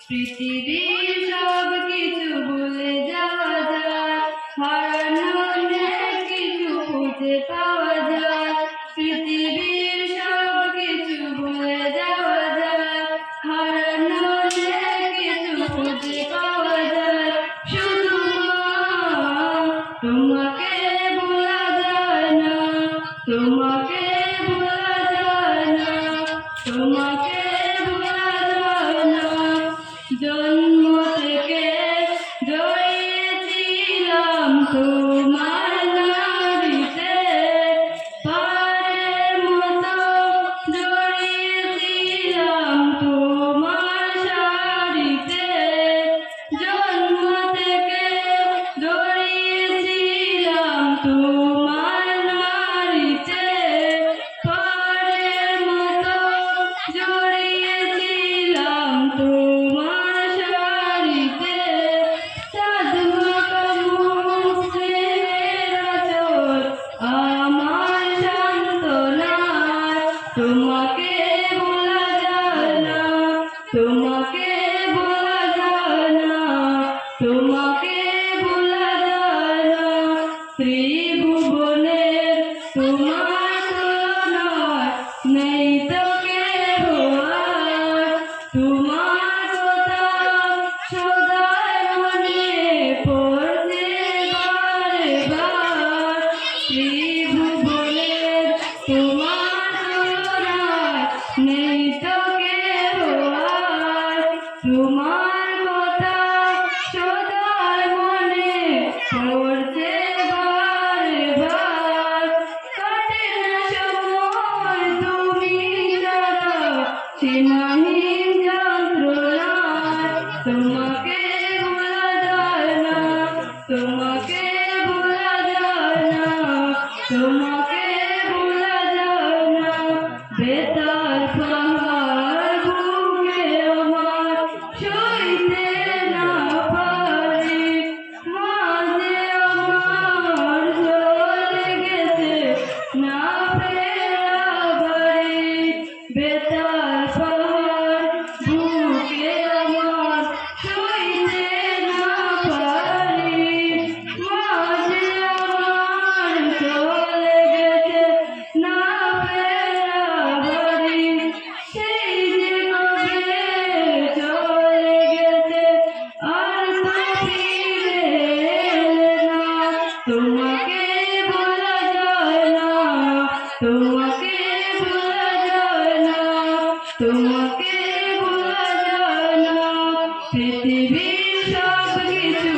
পৃথিবীর সব কিছু ভুলে যাওয়া যায়, হারানো অনেক কিছু খুঁজে পাওয়া যায়। পৃথিবীর সব কিছু ভুলে যাওয়া যায়, হারানো অনেক কিছু খুঁজে পাওয়া যায়। শুধু তোমাকে ভোলা যায় না, তোমাকে ভোলা যায় না, তোমাকে ভোলা যায় না। জন্ম থেকে জড়িয়েছিলাম তোমার নাড়িতে, পারের মতো জড়িয়েছিলাম তোমার শাড়িতে। জন্ম থেকে জড়িয়েছিলাম তোমার নাড়িতে, পারের মতো জড়িয়েছিলাম তোমার শাড়িতে। চাঁদ মাখা মুখ, স্নেহের আঁচল আমার সান্ত্বনায়। তোমাকে ভোলা যায় না, তোমাকে ভোলা যায় না, তোমাকে ভোলা যায় না। ত্রিভুবনের তোমার তুলনায় নেই তো কেহ আর। তোমার কথা সদাই মনে পড়ছে বারে বার। ত্রিভুবনের তোমার তুলনায় নেই তো কেহ আর। তোমার কথা সদাই মনে পড়ছে বারে বার। কাটে না সময় তুমি ছাড়া সীমাহীন যন্ত্রণায়। তোমাকে ভোলা যায় না, তোমাকে ভোলা যায় না, তোমাকে ভোলা যায় না। বেতার পাহাড় বুকে আমার সইতে না পারি, মাঝে আমার চলে গেছে না ফেরা বাড়ি। বেতার পাহাড় বুকে আমার সইতে না পারি, মাঝে আমার চলে গেছে না ফেরা বাড়ি। সেই যে কবে চলে গেছে আর তো ফিরে এলে না। তোমাকে ভোলা যায় না, তোমাকে ভোলা যায় না, তোমাকে ভোলা যায় না। পৃথিবীর সব কিছু